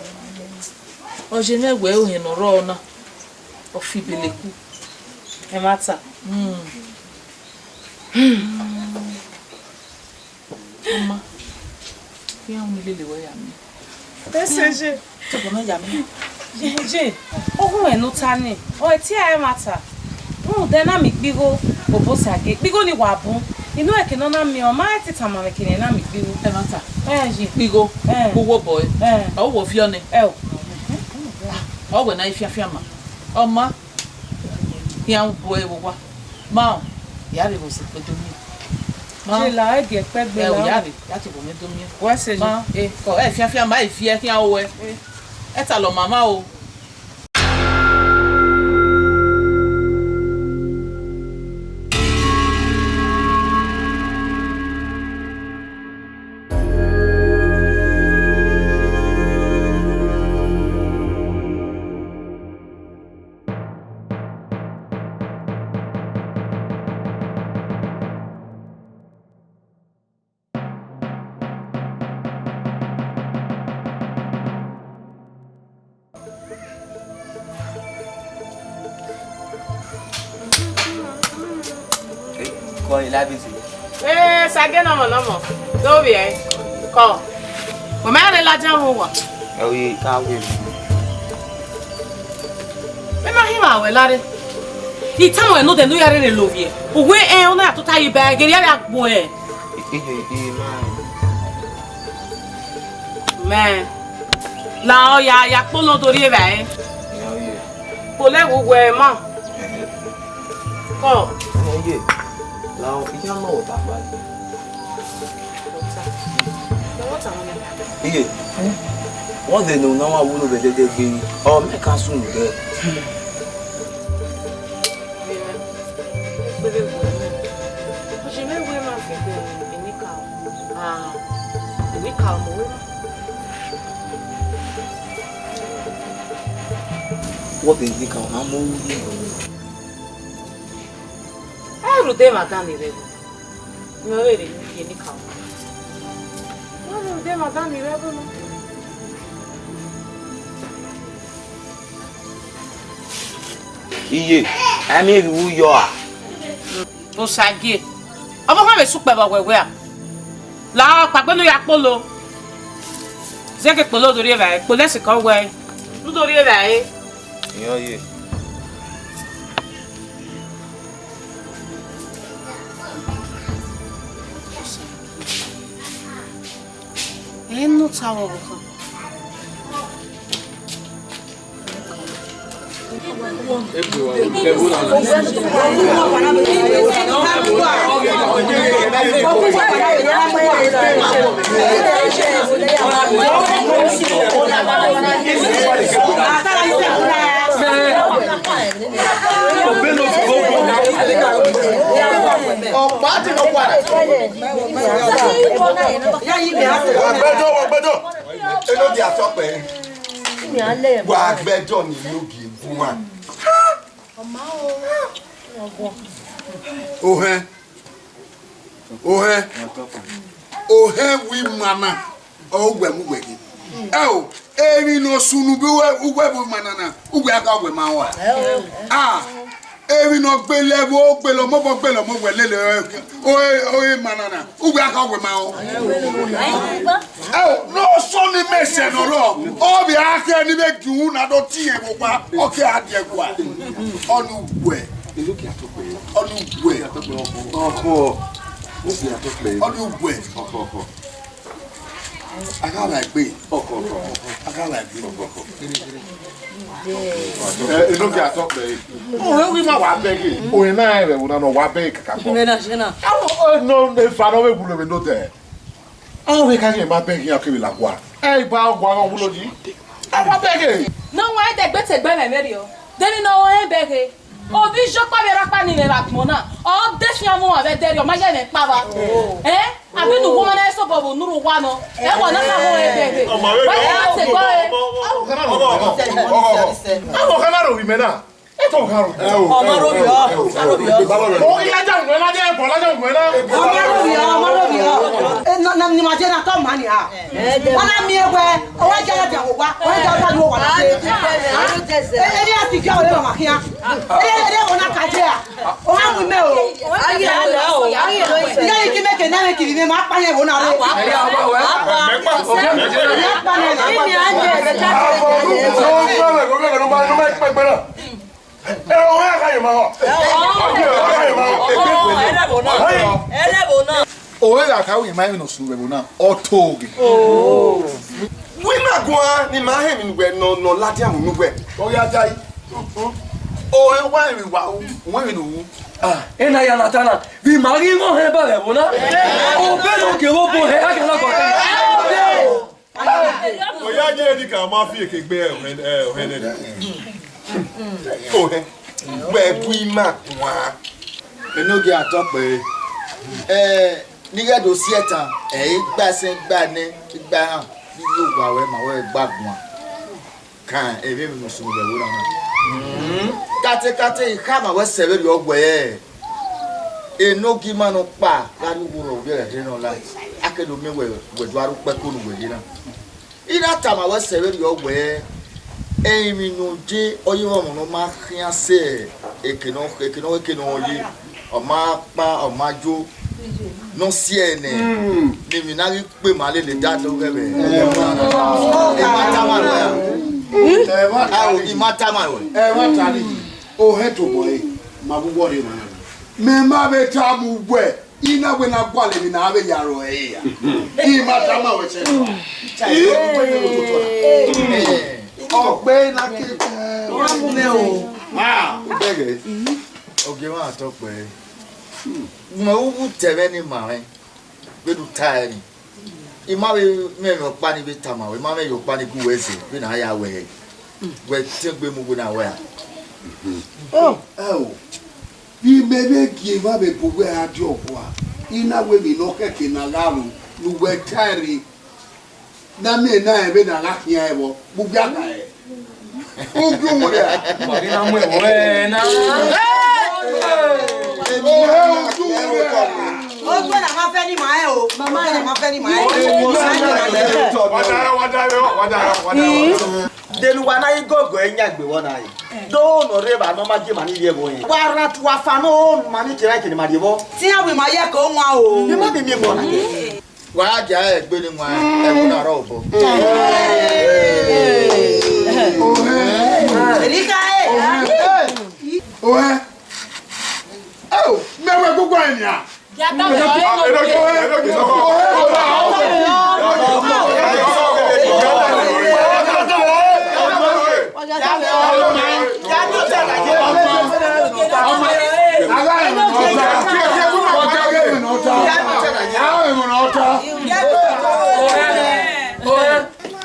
O je me we o hin no ro na. O fi beleku. E mata. Mama. Ki an mi lele we ya mi. Ese to ko na ya mi. Je. O hu e no ta ni. O ti e mata. De na mi gbigo obosage. Gbigo ni wa bun. Inu e kino na mi o ma ti tama me kini na mi gbigo. E mata. Je. Gbigo. Wo boy. O wo fi oni. O we na ifia ma. O ma. Ya un boy wo wa. Ma. Ya re wo se pedo mi. Ma. Je la e ge pe gbe la. Ya re. Ya ti bo mi do mi. Wa se je. Ma. Ko fia ma ifia ki an o we. E ta lo mama o. Sage no mo. Do bi e. Ko. Mo ma re la jan ho wa. E o ye ka we. Me ma hi ma we la re. Di tamo e no de no yare re lo vie. O we e o na to ta yi ba geri ya gbo e. Man. La o ya polo dori e ba e. Po le wo we mo. Ko. Now, if you know that, right? Yeah. What they know now, I will be the or make us soon there. What is the car? I'm moving. Rude madame rebo. No ere ni ni ka. No rude madame rebo no. Iye, ami wu yo a. O sage. Omo kwa me supe ba wewe a. La pa pe no ya polo. Zeke polo dori e ba, polo se kan we. Nu dori e ba e. Yo ye. No cało rucha. Eno di atope. Wa agbejo ni logi fun wa. Ohe wi mama o gwe mu gwegi. Eri no sunu bi ugwe bu manana ugwe aka gwe ma wa. Eri no gbe lewo gbe lo mo gbe lele oye manana ugwe aka gwe ma o. No so ni mese no ro o bi aka ni be ju na do ti e wo pa o ke ade gwa onu gwe onu gwe oho o bi atope onu gwe I got like me. I got like me. You don't get up there. Oh, we might beg it. Oh, and I will not want beg. No, the father will not there. Oh, we can't get my beg here. Like what? Hey, bow, one will you? I'm begging. No, why they better by my video? Then no one begging. Oh, this joke by Rapani in Rakmona. Oh, this young woman, there your magnet power. Eh? I've been a woman as a bubble, no one. I want to have a baby. Oh, I can't imagine no sooner or told. Oh, we not go on in my hand where no Latin will move. Oh, yeah, oh, and why we wow, ah, and I am Natana. We marry no heba, oh, Bello, give up on her. oh, yeah, Jedica, Mafia, kick bear when oh, where we mark one. You know, get a top, nigga do theater, passing bad name, big bang, you go away my way back one. Can't even know some of the wood. Kate, come away 7 years away. A no giman of pa, that you will get a life. I can do me with Waru Pekun with dinner. In that time I was 7 years away. Amy no J or you want no mark, say, a canoe, or my pa or my Joe. No sienne, Niminari put my little dad over there. Oh, head to boy, my body man. Me, my tamu where, Ina when I call him in Ave Yarrow. Imatama was oh, Ben, I can't. Ah, beg it. Okay, I'll talk way. No tell any man, we do tire. You marry me or panny with Tama, we mammy your panic who is it, when I away. Where take we move away. Oh, you may give up a book where I joke. In a way, we look at in a lawn, you were tiring. Name and I have been a lucky ever. Bugana. Oh, when I have any mile, Mamma, I have any mile. Then when I go going back with one eye, don't or ever no matter money. Why not to a fan on money to write in my devo? See how we might go now. You might be one. Why, I building one and a rope. Oh, never go going now.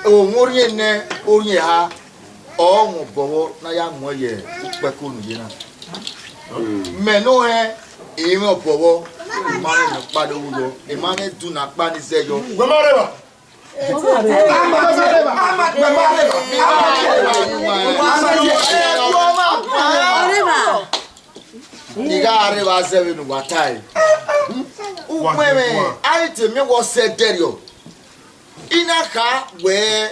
Oh, more in there, oh, yeah. Oh, boy, na ya mo ye, upeko nu ye na. Me no emi opowo, mane no pade wuyo, e mane du na pa ni se yo. Gbemareba. Diga areba seven nu watai. Umeme, ai te me wo se derio. Inaka we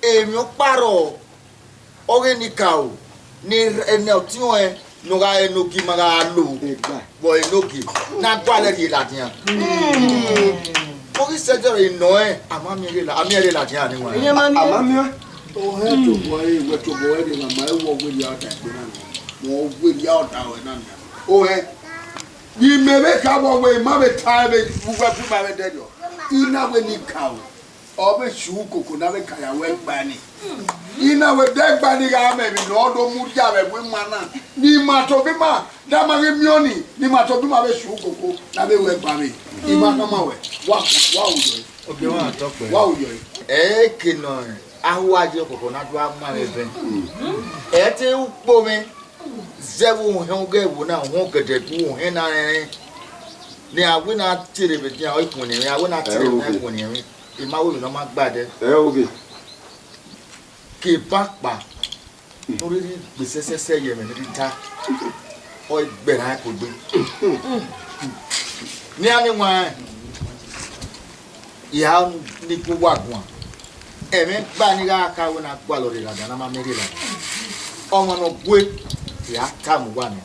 emi oparo. Ogenikao ni enotio no ga enoki maga lo boy enoki na gwale ri la tian Ogi sejere no amami la tian ni wa amami o he to boy we to boy ni mama e wo we ya ta pe na mo we ya ta we na o he yi mebe ka bo we ma be ta be bu ba be de yo ina we ni ka obe shuko kuna be kaya we gbani ina we de gbani ga me bi no do mu ja be we mana ni ma to bi ma da ma ge mioni ni ma to bi ma be shuko ko na be we gbani iba kama we wa ujo oge wa to pe wa ujo kino ahuaje koko na do ama me ben te upo me zewu he ge wo na ho gede du he na ni awe na tire be dia o ikun ni awe na tire be ikun ni imawo mi no ma gbade oge ke papa ori gbese sese ye me ni ta o gbera ko gbe ni ani wa ya ni ko wa gun eme gba ni ga ka wo na gba lori la na ma meri la omo no gwe ya ta mu wa ni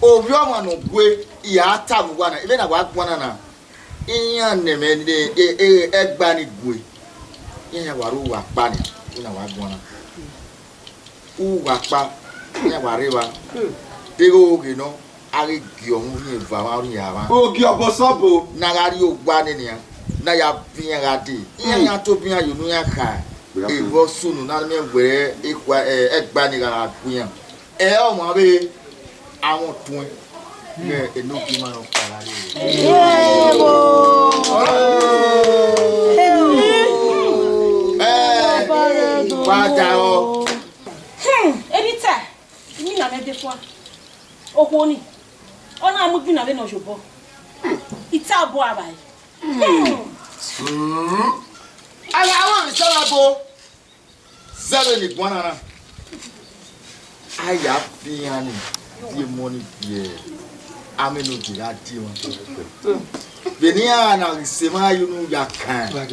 obi ọma no gwe ya ta mu wa na ebe na wa gwana na iya neme de egba ni gwe iya waru wa pa ni ina wa gwana u wa pa iya wariwa tego oge no ari gi ohun ni va wa ri ya wa ogi obo sobo na gari ogba ni ni na ya biyan gade iya ya to biyan yo nu ya ka evo sunu na me were ekwa egba ni ga biyan ọmọ be àwọn tun e enoki ma no para re wada o Edita mi na me defo oko ni ona amugbi na le no jobo ita bo abai ala awon sala bo zero ni gwana aya piani di money die ameno di adi won benia na sema yunu ya kan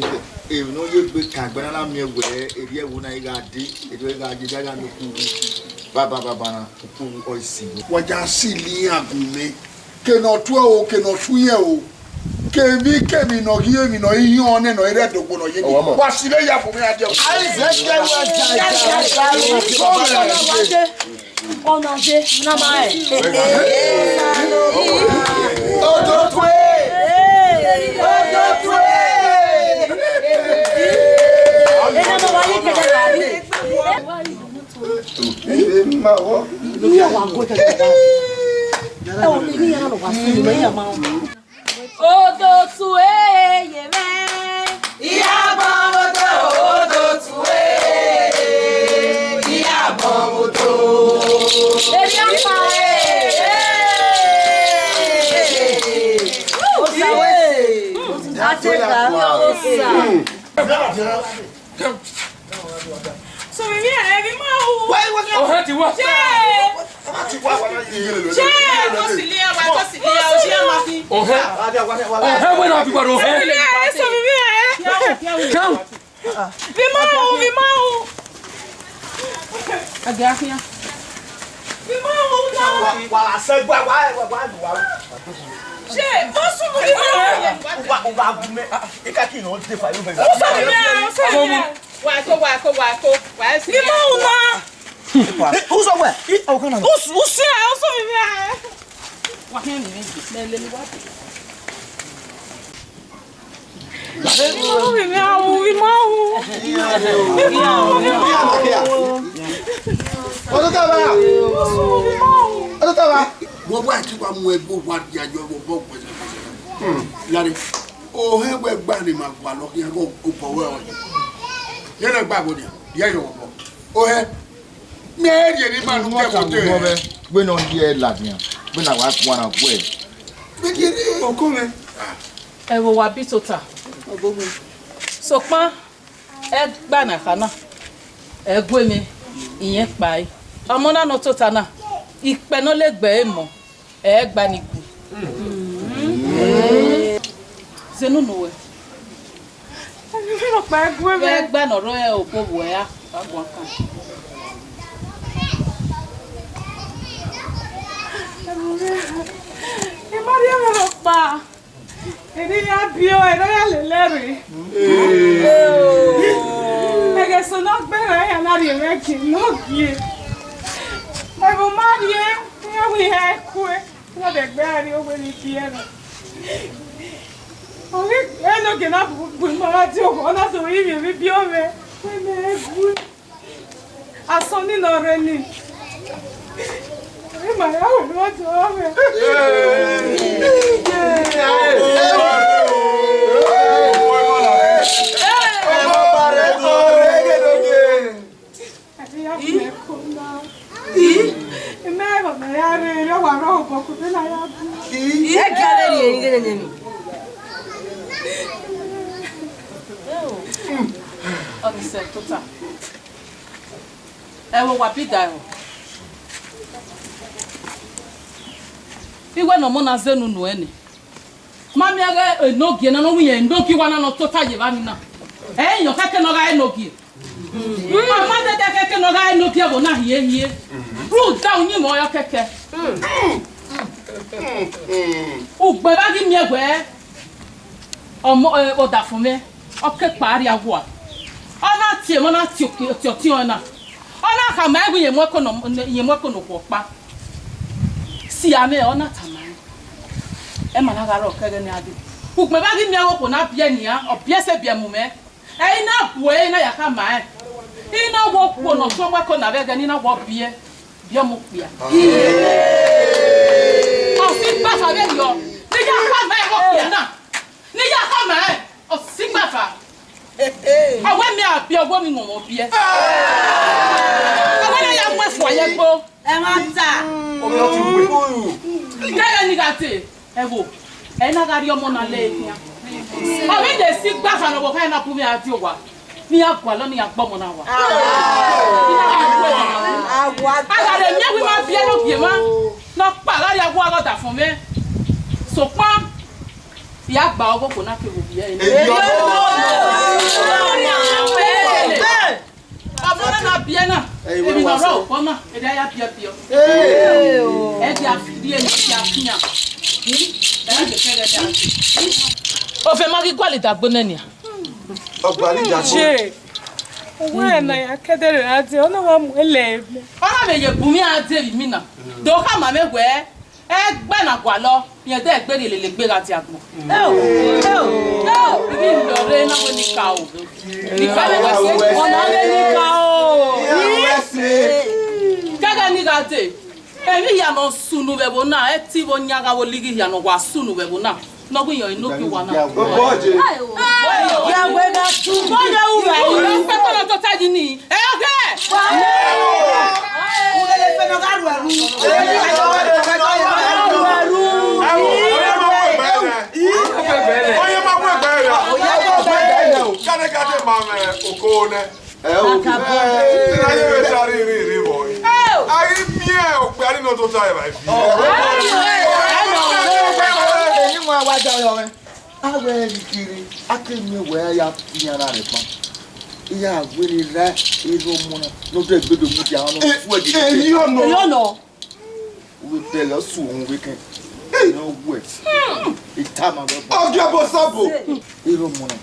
e no ye gbe kan gbe na mi ewe eri ewu na iga di eri ga ji daga no ku baba na ku oisi waja sili agunme ke no tu o ke no tu ye o ke mi no giye mi no iyan ne no ere dogbo no ye ni wa sile ya fun mi ade o ai ze ke wa ja ona je na ma odo twe ena mo wali ke da e ma wo Ni wa go te da. O ni ya no wa si me ya ma. odo tu ye me Iya bomoto odo tuwe. Iya bomoto. eri apa O sawe. Ateka. so mi e ma o Wai wa. Oh, ti wa. Oh, when are you going to come? Who's away? Oh, come on. wo wa ti wa mu ego wa di ajo wo bo pese lari o he we gba ni ma gba lo ya go bo we o ye na gba go ni ye yo bo o he me ye ni ma nu ke bo te we no here ladian we na wa na go e me ye o ko me ẹ wo wa bí tota ogbogbo so pọn ẹ gbà na kana ẹ gwe mi ìyẹn pa yi ọmọ náà no tota náà ìpẹ no le gbe e mo ẹ gbà ni ku zenu no we mi ro pa gwe me ẹ gbà no ro ẹ o bo wo ya agwa kan e maria me ro pa eri ya bio e ro ya leleri e so no gbere ya na ri me ki no gie e bo marie e wi he ku e no de gbe ari o we ni ti e no Eno que na mama ti o na so yi mi bi o me. Me good. Asoni no reni. Ma ya wo no to o me. Iwe no mona zenu no ene. Mami aga enogie na no wiye ndoki wana no tota ye bani na. Yo keke no ga enogie. Mama de keke no ga enogie bo na hie. Ru down ni mo yo keke. Ugbe ba gi mi egwe. Omo o da fun me. O ke pari agwo. Ona tie mo na ti ona. Ona ka ma egwe ye mo ko no ko pa. Si ame ona tamani. E mana ga ro kege ni ade. Ugbe ba gi mi awo ko na bia nia, o bia se bia mu me. Na bue na ya ka ma. Ina wo ko no so wa ko na be ga ni na wo bia. Bia mu bia. O si pa fa be yo. Ni ya ka ma wo bia na. Ni ya ka ma. O si pa fa. Awe mi a bia wo mi mo bia. Awe na ya mo fo ye gbo. E ma ta. Kaya ni gate. Ewo. E na gari omo na le hia. O me de si gba fa no bo kai na pu mi ati owa. Ni agwa lo ni agbo mo na wa. Agwa. Aga le mi wi ma bia no bia ma. No pa la ya gwa da fun me. So pa ya gba owo ko na ke wo bia ni. Abona na bia na. Ebi na ro ko na. E da ya bia bia. E dia fidie ni dia finya. O fe magi kwali da gbona ni. Ogbali da Je. Wa na ya kedere ati ona wa mu ele. Ona me ye bumi ati mi na. Do ka ma me gwe. Gbe na gwa lo. Yen de gbe le gbe ati agbo. Ibi lo re na we ni ka o. Ni ka le we ona le ni ka o. Kaga ni ga te. Emi ya no sunu be bona ti bo nyaga wo ligi ya no wa sunu be bona. No gbe yan no ki wa na. Oboje. Ya we na tu. Bo ya u ba. Ni pe ko to ta di ni. Iya wele la ero mona no de gbedo mu ti àwọn fu edi Eyo no. we tell us won we kan no we ita ma be Ogia bo sabo. ero mona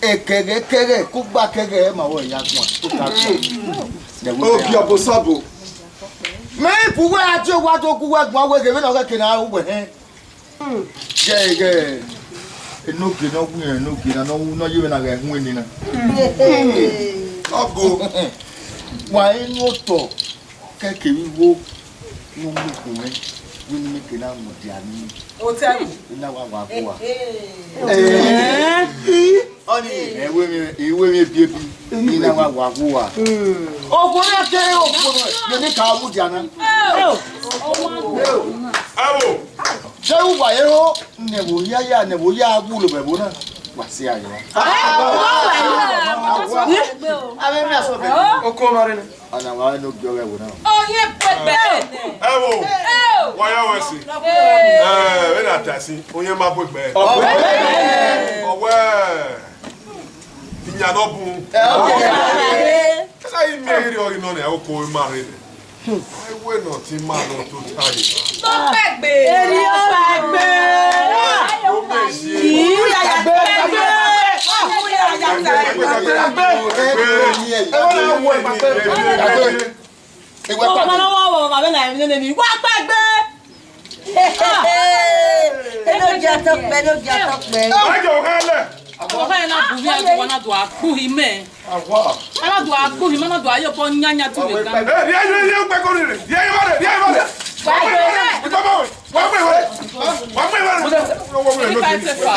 kege ku gba kege ma wo ya gun to ta Ogia bo sabo. me pu we ati o wa to ku we gun we ke me no ke kina o we ge enoke no gun enoke na no yewe na ga hu ni na Ogo. wa inu to keke wiwo no mu ko we we ni ke na mo di ani O te agu. ina wa ko wa oni iwe mi bie bi ina wa ko wa ogun na ke ogun no ni ka mu di ana Awo. se wa ye ho ne wo ya agu lo be bo na wa si ayo ave me aso be Oko mare ni. ana wa no gbe we na Oye pepe. Ewo. Waya wesi. We na tasi. Onye ma bo gbe. Owe. Tinya no bu. Esa yi mi eri ori no na oko mare ni. Ewe no ti ma no to tayi. To pegbe. Eri o pegbe. O me si. Eno je atọ́pẹ́ lógi atọ́pẹ́. Ajọ kálẹ̀. Ọ̀hẹ́ na bùnmi àdùn wọn àdùn àkúhì mẹ́. Aládùn àkúhì mọ́ àdùn ayọ́pọ̀ nyányá tó lè ká. Díẹ̀ yóò gbẹ́ kórè rẹ̀. Díẹ̀ yóò bá rẹ̀. Díẹ̀ yóò bá rẹ̀. Wọ́n pè wọ́n. Nípa ẹsẹ̀ fà.